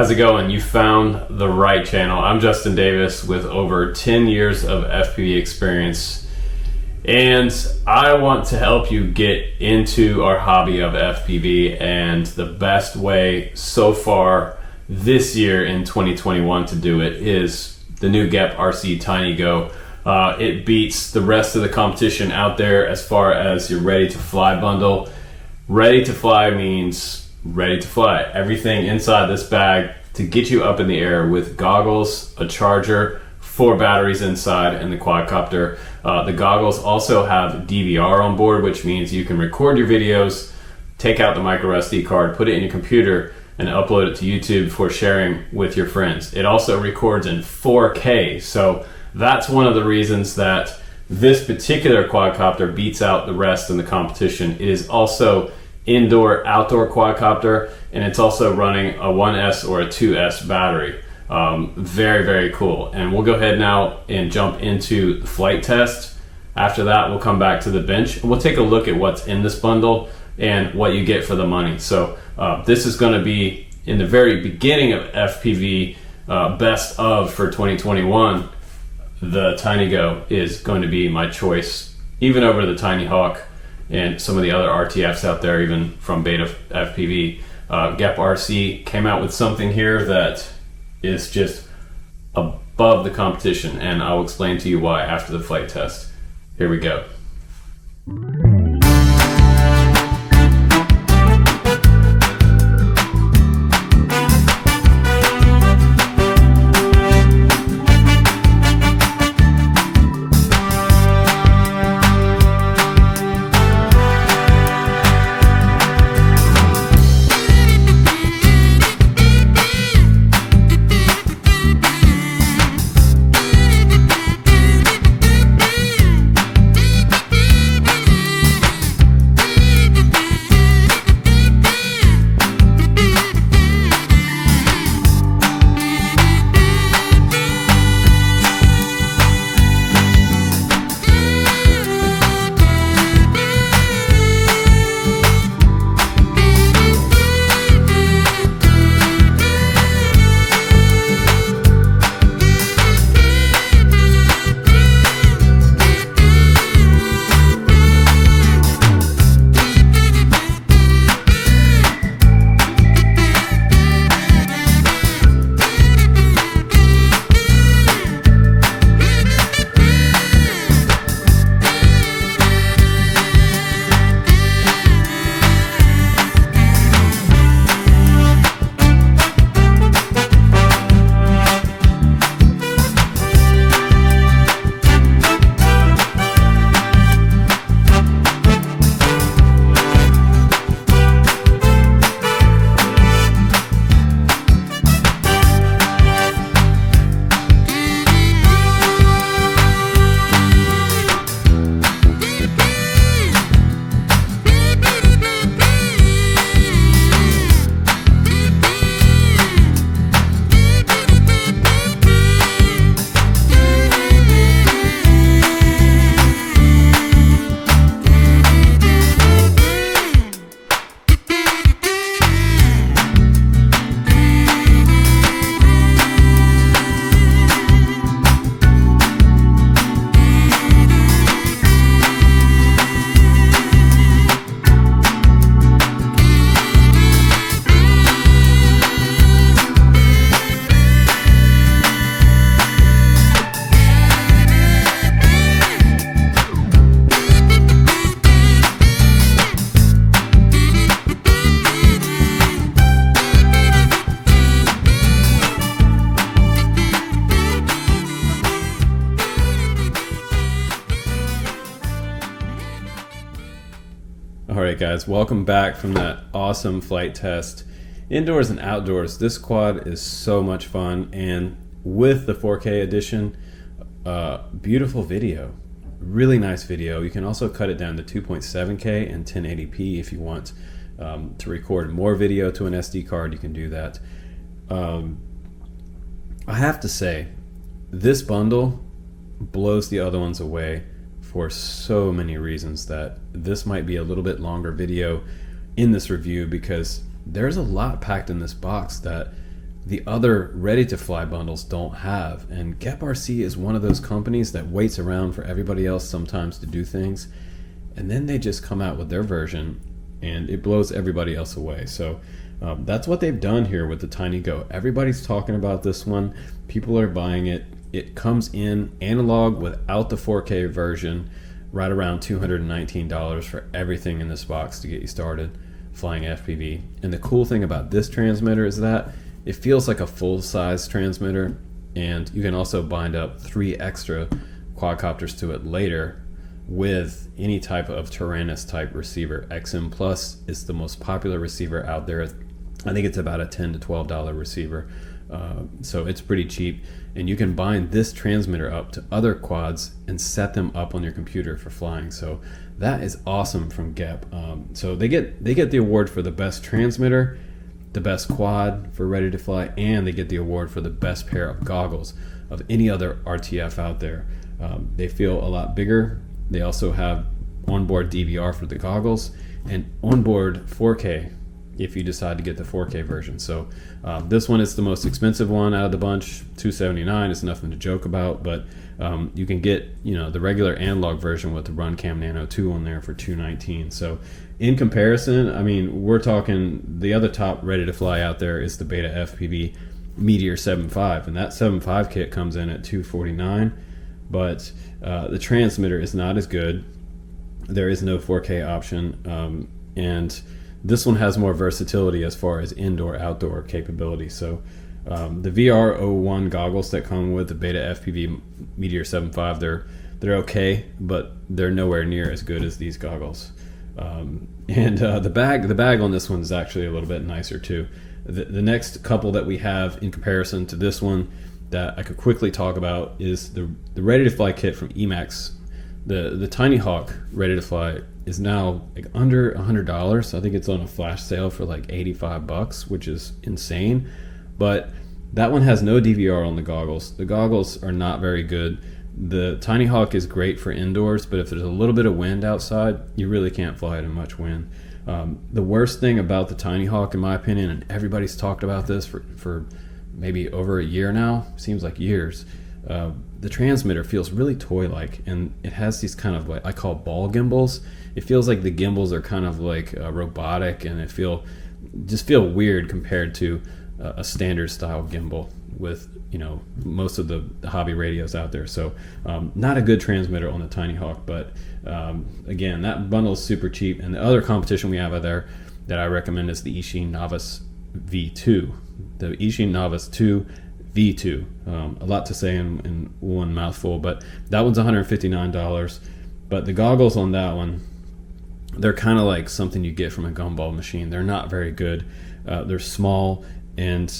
How's it going? You found the right channel. I'm Justin Davis with over 10 years of FPV experience, and I want to help you get into our hobby of FPV. And the best way so far this year in 2021 to do it is the new Geprc Tinygo. It beats the rest of the competition out there as far as your ready to fly bundle. Ready to fly means ready to fly. Everything inside this bag to get you up in the air with goggles, a charger, 4 batteries inside, and the quadcopter. The goggles also have DVR on board, which means you can record your videos, take out the micro SD card, put it in your computer, and upload it to YouTube for sharing with your friends. It also records in 4K, so that's one of the reasons that this particular quadcopter beats out the rest in the competition. It is also indoor outdoor quadcopter, and it's also running a 1S or a 2S battery. Very, very cool. And we'll go ahead now and jump into the flight test. After that, we'll come back to the bench and we'll take a look at what's in this bundle and what you get for the money. So this is going to be in the very beginning of FPV best of for 2021. The Tinygo is going to be my choice, even over the Tiny Hawk and some of the other RTFs out there, even from Beta FPV. Geprc came out with something here that is just above the competition, and I'll explain to you why after the flight test. Here we go. Alright guys, welcome back from that awesome flight test. Indoors and outdoors, this quad is so much fun, and with the 4K edition, beautiful video, really nice video. You can also cut it down to 2.7K and 1080p if you want to record more video to an SD card. You can do that. I have to say, this bundle blows the other ones away for so many reasons that this might be a little bit longer video in this review, because there's a lot packed in this box that the other ready-to-fly bundles don't have. And Geprc is one of those companies that waits around for everybody else sometimes to do things, and then they just come out with their version and it blows everybody else away. So that's what they've done here with the Tinygo. Everybody's talking about this one. People are buying it. It comes in analog without the 4K version, right around $219 for everything in this box to get you started flying FPV. And the cool thing about this transmitter is that it feels like a full-size transmitter, and you can also bind up 3 extra quadcopters to it later with any type of Tyrannus type receiver. XM Plus is the most popular receiver out there. I think it's about a $10 to $12 receiver, so it's pretty cheap, and you can bind this transmitter up to other quads and set them up on your computer for flying. So that is awesome from Gep. So they get the award for the best transmitter, the best quad for ready to fly, and they get the award for the best pair of goggles of any other RTF out there. They feel a lot bigger. They also have onboard DVR for the goggles and onboard 4K if you decide to get the 4K version. So this one is the most expensive one out of the bunch. $279 is nothing to joke about, but you can get the regular analog version with the RunCam Nano 2 on there for $219. So in comparison, I mean, we're talking the other top ready to fly out there is the Beta FPV Meteor 7.5, and that 7.5 kit comes in at $249, but the transmitter is not as good. There is no 4K option, and this one has more versatility as far as indoor-outdoor capability. So the VR01 goggles that come with the Beta FPV Meteor 7.5, they're okay, but they're nowhere near as good as these goggles. And the bag on this one is actually a little bit nicer too. The next couple that we have in comparison to this one that I could quickly talk about is the Ready to Fly kit from Emax. The Tiny Hawk Ready to Fly is now like under $100. I think it's on a flash sale for like $85, which is insane. But that one has no DVR on the goggles. The goggles are not very good. The Tiny Hawk is great for indoors, but if there's a little bit of wind outside, you really can't fly it in much wind. The worst thing about the Tiny Hawk, in my opinion, and everybody's talked about this for maybe over a year now, seems like years, the transmitter feels really toy-like, and it has these kind of, like I call ball gimbals. It feels like the gimbals are kind of like robotic, and just feel weird compared to a standard style gimbal with most of the hobby radios out there. So not a good transmitter on the Tiny Hawk, but again, that bundle is super cheap. And the other competition we have out there that I recommend is the Eachine Novice V2, the Eachine Novice 2 V2. A lot to say in one mouthful, but that one's $159. But the goggles on that one, they're kind of like something you get from a gumball machine. They're not very good. They're small, and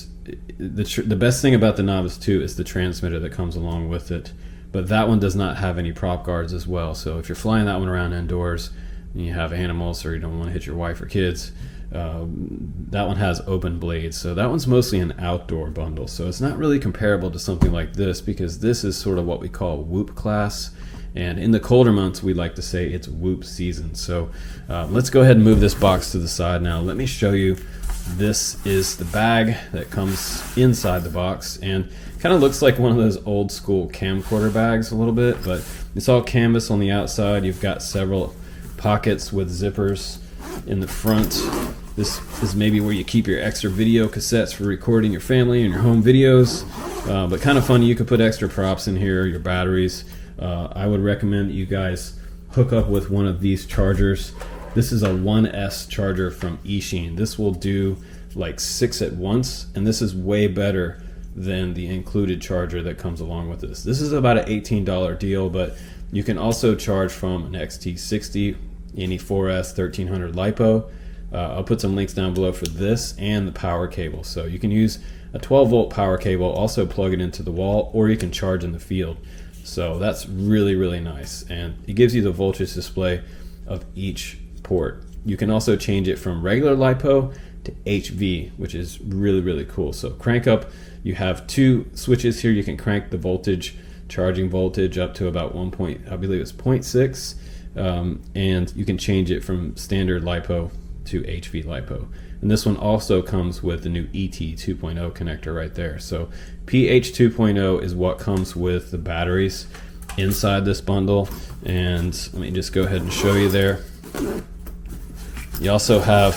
the best thing about the Novice 2 is the transmitter that comes along with it. But that one does not have any prop guards as well. So if you're flying that one around indoors and you have animals or you don't want to hit your wife or kids, that one has open blades. So that one's mostly an outdoor bundle. So it's not really comparable to something like this, because this is sort of what we call whoop class. And in the colder months, we like to say it's whoop season. So let's go ahead and move this box to the side now. Let me show you. This is the bag that comes inside the box, and kind of looks like one of those old school camcorder bags a little bit, but it's all canvas on the outside. You've got several pockets with zippers in the front. This is maybe where you keep your extra video cassettes for recording your family and your home videos, but kind of funny. You could put extra props in here, your batteries. I would recommend that you guys hook up with one of these chargers. This is a 1S charger from Eachine. This will do like 6 at once, and this is way better than the included charger that comes along with this. This is about an $18 deal, but you can also charge from an XT60, any 4S 1300 LiPo. I'll put some links down below for this and the power cable. So you can use a 12 volt power cable, also plug it into the wall, or you can charge in the field. So that's really, really nice. And it gives you the voltage display of each port. You can also change it from regular LiPo to HV, which is really, really cool. So crank up, you have 2 switches here. You can crank the voltage, charging voltage up to about I believe it's 0.6, and you can change it from standard LiPo to HV LiPo. And this one also comes with the new ET 2.0 connector right there. So PH 2.0 is what comes with the batteries inside this bundle. And let me just go ahead and show you there. You also have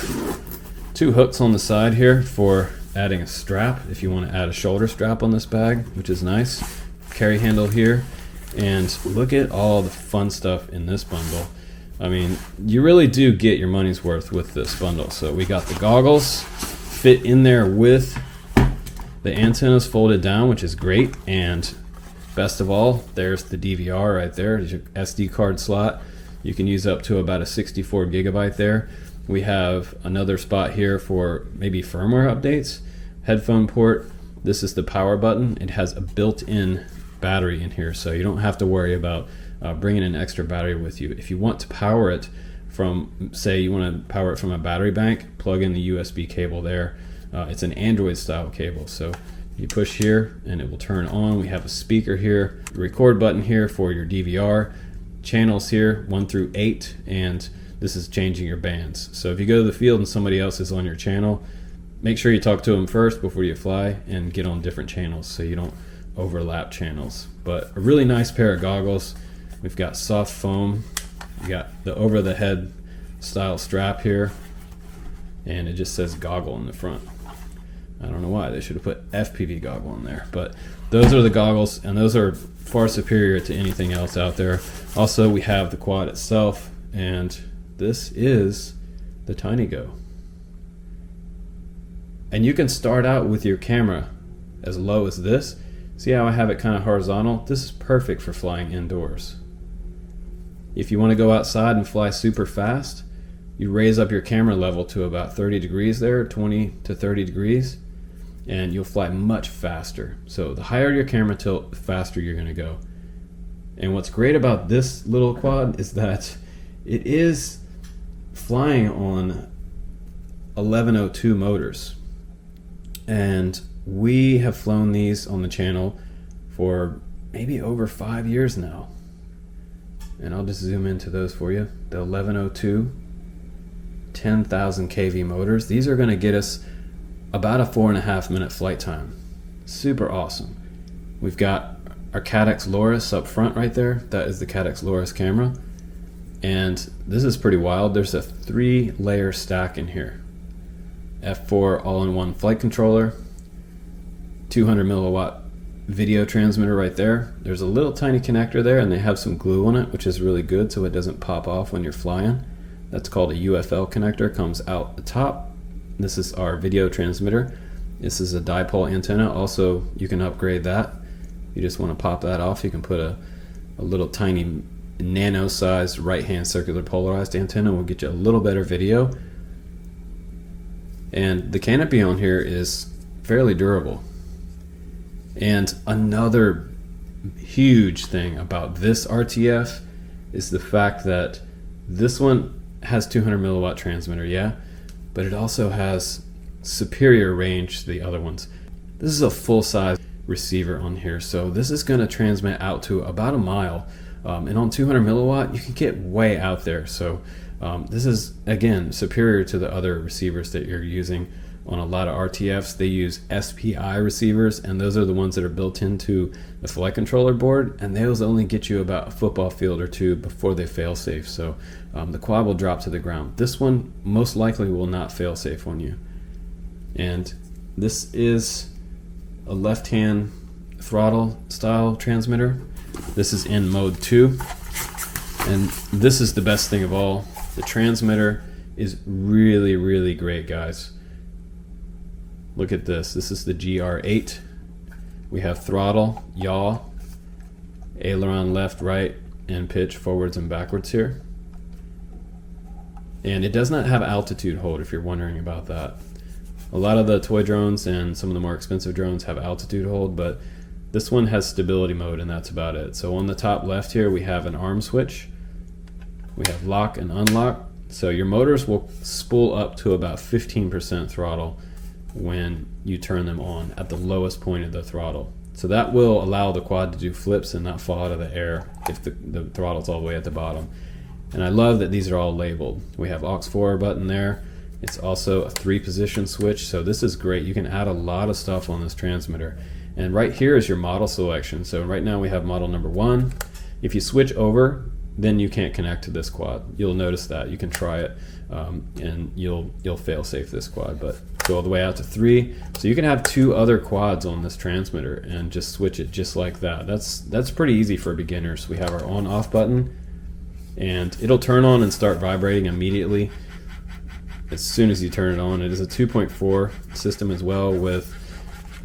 2 hooks on the side here for adding a strap if you want to add a shoulder strap on this bag, which is nice. Carry handle here. And look at all the fun stuff in this bundle. I mean, you really do get your money's worth with this bundle. So we got the goggles fit in there with the antennas folded down, which is great. And best of all, there's the DVR right there. There's your SD card slot. You can use up to about a 64 gigabyte there. We have another spot here for maybe firmware updates. Headphone port. This is the power button. It has a built-in battery in here, so you don't have to worry about bringing an extra battery with you. If you want to power it from, say you want to power it from a battery bank, plug in the USB cable there. It's an Android style cable, so you push here and it will turn on. We have a speaker here, record button here for your DVR, channels here 1 through 8, and this is changing your bands. So if you go to the field and somebody else is on your channel, make sure you talk to them first before you fly and get on different channels so you don't overlap channels. But a really nice pair of goggles. We've got soft foam. We got the over the head style strap here, and it just says goggle in the front. I don't know why they should have put FPV goggle in there, but those are the goggles, and those are far superior to anything else out there. Also, we have the quad itself, and this is the Tinygo. And you can start out with your camera as low as this. See how I have it kind of horizontal? This is perfect for flying indoors. If you want to go outside and fly super fast, you raise up your camera level to about 30 degrees there, 20 to 30 degrees, and you'll fly much faster. So the higher your camera tilt, the faster you're going to go. And what's great about this little quad is that it is flying on 1102 motors. And we have flown these on the channel for maybe over 5 years now. And I'll just zoom into those for you. The 1102 10,000 kV motors. These are going to get us about a 4.5 minute flight time. Super awesome. We've got our Cadex Loris up front right there. That is the Cadex Loris camera. And this is pretty wild. There's a 3-layer stack in here. F4 all-in-one flight controller, 200 milliwatt video transmitter right there. There's a little tiny connector there, and they have some glue on it, which is really good so it doesn't pop off when you're flying. That's called a UFL connector, comes out the top. This is our video transmitter. This is a dipole antenna. Also, you can upgrade that. You just want to pop that off, you can put a little tiny nano-sized right-hand circular polarized antenna. Will get you a little better video. And the canopy on here is fairly durable. And another huge thing about this RTF is the fact that this one has 200 milliwatt transmitter, yeah, but it also has superior range to the other ones. This is a full-size receiver on here, so this is going to transmit out to about a mile, and on 200 milliwatt you can get way out there. So this is, again, superior to the other receivers that you're using on a lot of RTFs. They use SPI receivers, and those are the ones that are built into the flight controller board, and those only get you about a football field or two before they fail safe. So the quad will drop to the ground. This one most likely will not fail safe on you. And this is a left-hand throttle style transmitter. This is in mode 2, and this is the best thing of all. The transmitter is really, really great, guys. Look at this. This is the GR8. We have throttle, yaw, aileron left, right, and pitch forwards and backwards here. And it does not have altitude hold, if you're wondering about that. A lot of the toy drones and some of the more expensive drones have altitude hold, but this one has stability mode, and that's about it. So on the top left here, we have an arm switch. We have lock and unlock. So your motors will spool up to about 15% throttle when you turn them on at the lowest point of the throttle. So that will allow the quad to do flips and not fall out of the air if the throttle's all the way at the bottom. And I love that these are all labeled. We have aux 4 button there. It's also a 3-position switch, so this is great. You can add a lot of stuff on this transmitter. And right here is your model selection. So right now we have model number 1. If you switch over, then you can't connect to this quad. You'll notice that. You can try it, and you'll fail safe this quad, but go all the way out to 3. So you can have 2 other quads on this transmitter and just switch it just like that. That's pretty easy for beginners. We have our on-off button, and it'll turn on and start vibrating immediately as soon as you turn it on. It is a 2.4 system as well, with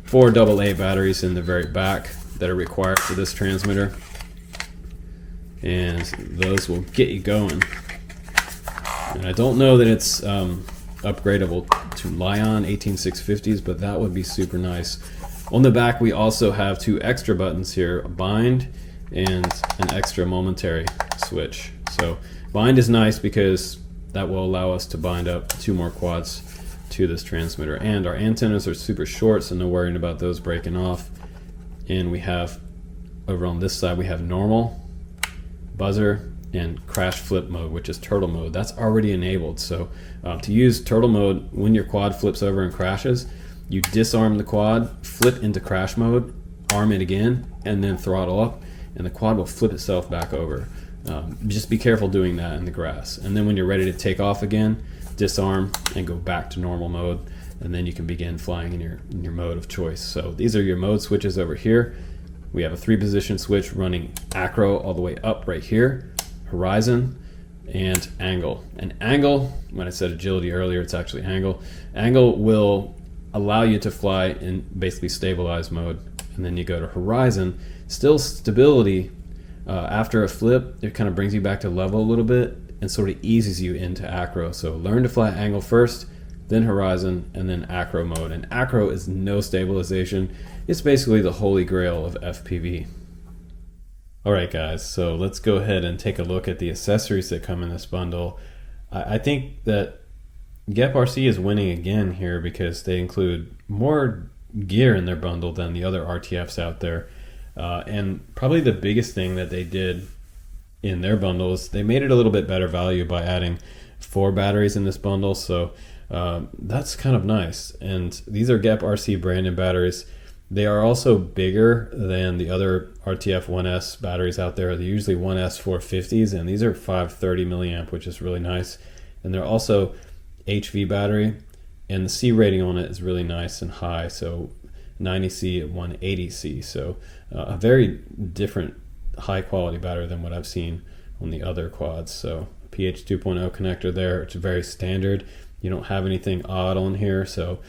4 AA batteries in the very back that are required for this transmitter, and those will get you going. And I don't know that it's upgradable to Lion 18650s, but that would be super nice. On the back we also have 2 extra buttons here, a bind and an extra momentary switch. So bind is nice because that will allow us to bind up 2 more quads to this transmitter, and our antennas are super short, so no worrying about those breaking off. And we have over on this side we have normal, buzzer, and crash flip mode, which is turtle mode. That's already enabled. So to use turtle mode, when your quad flips over and crashes, you disarm the quad, flip into crash mode, arm it again, and then throttle up, and the quad will flip itself back over. Just be careful doing that in the grass. And then when you're ready to take off again, disarm and go back to normal mode, and then you can begin flying in your mode of choice. So these are your mode switches over here. We have a 3-position switch running acro all the way up right here, horizon, and angle. And angle, when I said agility earlier, it's actually angle. Angle will allow you to fly in basically stabilized mode. And then you go to horizon, still stability. After a flip, it kind of brings you back to level a little bit and sort of eases you into acro. So learn to fly angle first, then horizon, and then acro mode. And acro is no stabilization. It's basically the holy grail of FPV. Alright guys, so let's go ahead and take a look at the accessories that come in this bundle. I think that Geprc is winning again here because they include more gear in their bundle than the other RTFs out there. And probably the biggest thing that they did in their bundles, they made it a little bit better value by adding 4 batteries in this bundle. So that's kind of nice. And these are Geprc branded batteries. They are also bigger than the other RTF 1S batteries out there. They're usually 1S 450s, and these are 530 milliamp, which is really nice. And they're also HV battery, and the C rating on it is really nice and high. So 90C at 180C. So a very different high quality battery than what I've seen on the other quads. So pH 2.0 connector there. It's very standard. You don't have anything odd on here. So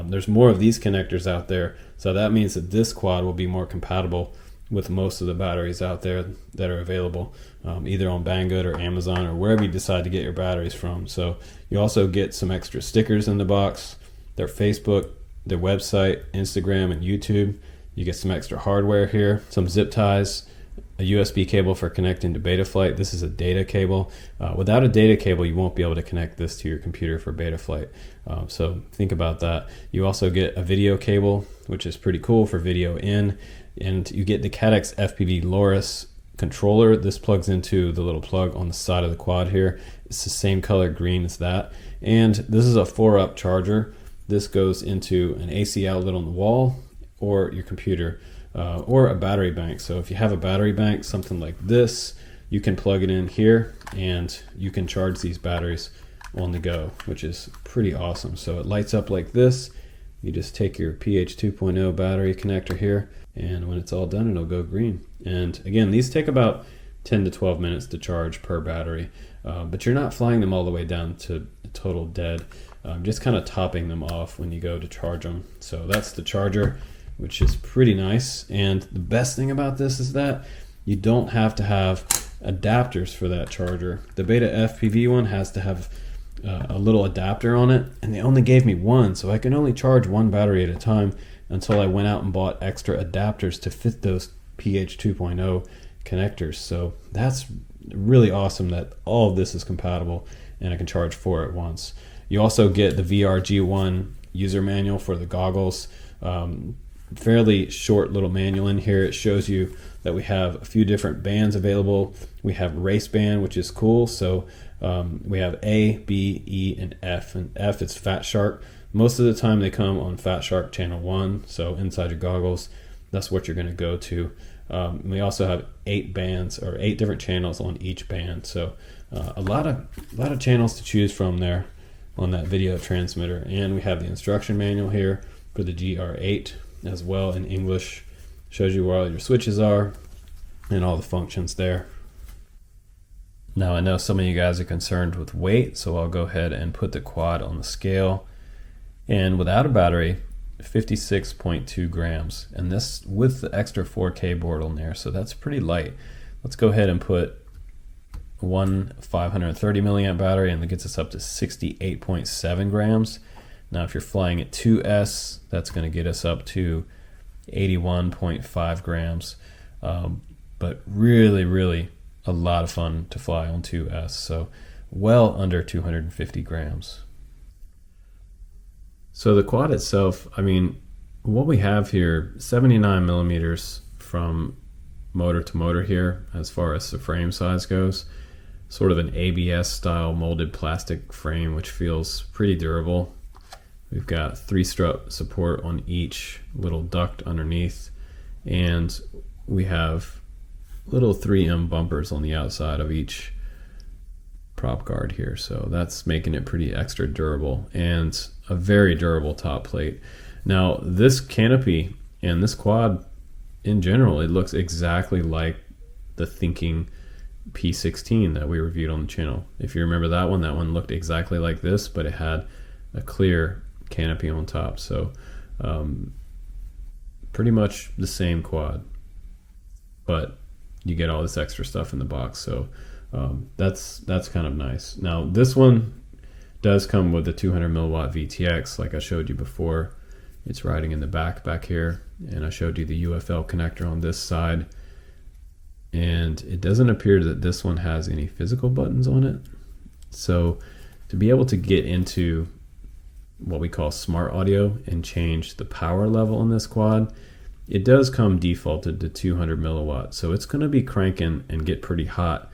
there's more of these connectors out there. So that means that this quad will be more compatible with most of the batteries out there that are available, either on Banggood or Amazon or wherever you decide to get your batteries from. So you also get some extra stickers in the box, their Facebook, their website, Instagram, and YouTube. You get some extra hardware here, some zip ties, a USB cable for connecting to Betaflight. This is a data cable. Without a data cable, you won't be able to connect this to your computer for Betaflight. So think about that. You also get a video cable, which is pretty cool for video in, and you get the Cadex FPV Loris controller. This plugs into the little plug on the side of the quad here. It's the same color green as that. And this is a 4-up charger. This goes into an AC outlet on the wall or your computer, or a battery bank. So if you have a battery bank, something like this, you can plug it in here and you can charge these batteries on the go, which is pretty awesome. So it lights up like this. You just take your pH 2.0 battery connector here, and when it's all done, it'll go green. And again, these take about 10 to 12 minutes to charge per battery, but you're not flying them all the way down to total dead. Just kind of topping them off when you go to charge them. So that's the charger, which is pretty nice. And the best thing about this is that you don't have to have adapters for that charger. The Beta FPV one has to have a little adapter on it, and they only gave me one, so I can only charge one battery at a time until I went out and bought extra adapters to fit those pH 2.0 connectors. So that's really awesome that all of this is compatible and I can charge 4 at once. You also get the VRG1 user manual for the goggles. fairly short little manual in here. It shows you that we have a few different bands available. We have race band, which is cool. So we have A, B, E, and F. And F is Fat Shark. Most of the time they come on Fat Shark channel 1. So inside your goggles, that's what you're going to go to. We also have 8 bands, or 8 different channels on each band. So a lot of channels to choose from there on that video transmitter. And we have the instruction manual here for the GR8 as well in English. Shows you where all your switches are and all the functions there. Now I know some of you guys are concerned with weight, so I'll go ahead and put the quad on the scale. And without a battery, 56.2 grams, and this with the extra 4K board on there, so that's pretty light. Let's go ahead and put one 530 milliamp battery, and that gets us up to 68.7 grams. Now if you're flying at 2S, that's going to get us up to 81.5 grams, but really a lot of fun to fly on 2S, so well under 250 grams. So the quad itself, I mean, what we have here, 79 millimeters from motor to motor here as far as the frame size goes. Sort of an ABS style molded plastic frame, which feels pretty durable. We've got 3-strut support on each little duct underneath, and we have little 3M bumpers on the outside of each prop guard here, so that's making it pretty extra durable, and a very durable top plate. Now this canopy and this quad in general, it looks exactly like the Thinking P16 that we reviewed on the channel. If you remember that one looked exactly like this, but it had a clear canopy on top. So pretty much the same quad, but you get all this extra stuff in the box, so that's kind of nice. Now this one does come with the 200 milliwatt VTX, like I showed you before. It's riding in the back here, and I showed you the UFL connector on this side, and it doesn't appear that this one has any physical buttons on it. So to be able to get into what we call smart audio and change the power level on this quad, it does come defaulted to 200 milliwatt, so it's going to be cranking and get pretty hot.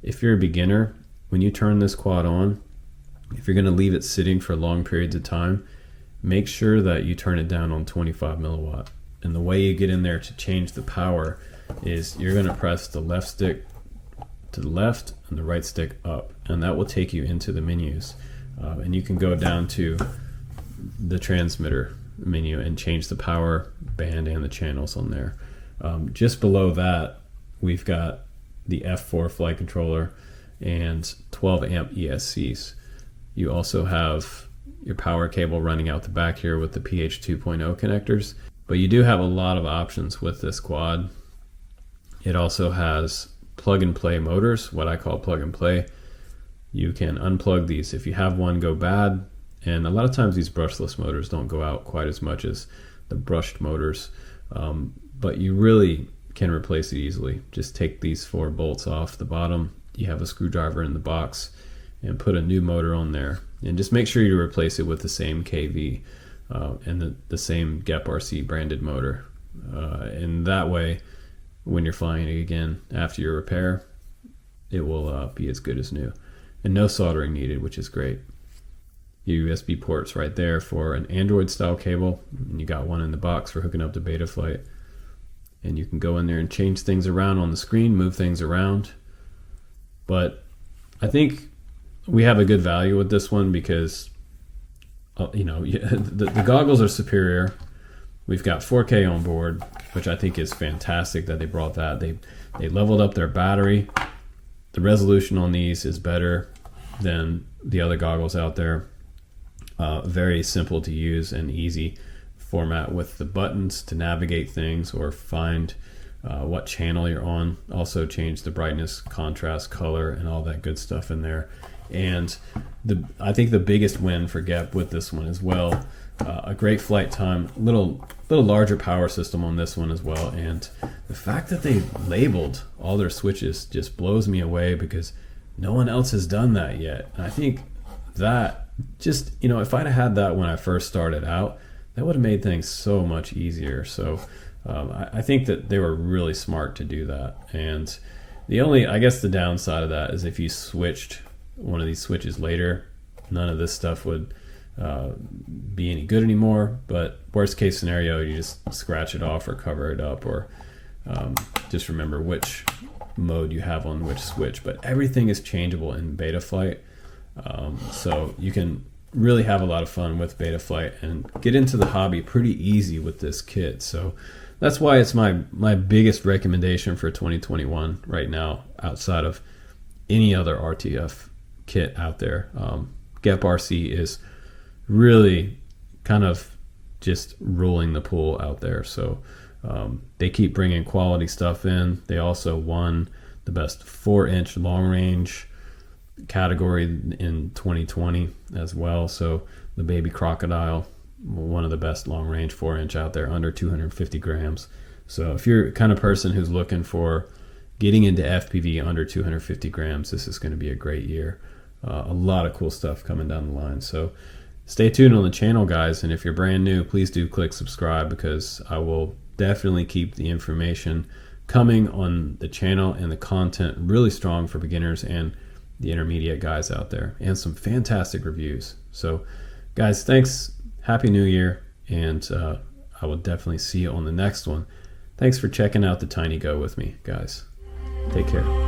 If you're a beginner, when you turn this quad on, if you're going to leave it sitting for long periods of time, make sure that you turn it down on 25 milliwatt. And the way you get in there to change the power is you're going to press the left stick to the left and the right stick up, and that will take you into the menus. And you can go down to the transmitter menu and change the power band and the channels on there. Just below that, we've got the F4 flight controller and 12 amp ESCs. You also have your power cable running out the back here with the PH 2.0 connectors, but you do have a lot of options with this quad. It also has plug and play motors, what I call plug and play. You can unplug these if you have one go bad, and a lot of times these brushless motors don't go out quite as much as the brushed motors, but you really can replace it easily. Just take these 4 bolts off the bottom, you have a screwdriver in the box, and put a new motor on there, and just make sure you replace it with the same KV and the same Geprc branded motor, and that way when you're flying it again after your repair, it will be as good as new. And no soldering needed, which is great. USB ports right there for an Android style cable, and you got one in the box for hooking up to Betaflight, and you can go in there and change things around on the screen, move things around. But I think we have a good value with this one because the goggles are superior. We've got 4K on board, which I think is fantastic that they brought that. They leveled up their battery. The resolution on these is better than the other goggles out there. Very simple to use and easy format with the buttons to navigate things or find what channel you're on. Also change the brightness, contrast, color, and all that good stuff in there. And I think the biggest win for Gep with this one as well, a great flight time, little larger power system on this one as well. And the fact that they labeled all their switches just blows me away because no one else has done that yet. And I think that just, if I'd have had that when I first started out, that would have made things so much easier. So I think that they were really smart to do that. And the only, I guess the downside of that is if you switched one of these switches later, none of this stuff would be any good anymore. But worst case scenario, you just scratch it off or cover it up, or just remember which mode you have on which switch. But everything is changeable in Betaflight, so you can really have a lot of fun with Betaflight and get into the hobby pretty easy with this kit. So that's why it's my biggest recommendation for 2021 right now, outside of any other RTF kit out there. Geprc is really kind of just ruling the pool out there. So they keep bringing quality stuff in. They also won the best 4-inch long range category in 2020 as well. So the Baby Crocodile, one of the best long range 4-inch out there, under 250 grams. So if you're the kind of person who's looking for getting into FPV under 250 grams, this is going to be a great year. A lot of cool stuff coming down the line. So stay tuned on the channel, guys. And if you're brand new, please do click subscribe, because I will definitely keep the information coming on the channel and the content really strong for beginners and the intermediate guys out there, and some fantastic reviews. So guys, thanks. Happy New Year. And I will definitely see you on the next one. Thanks for checking out the Tinygo with me, guys. Take care.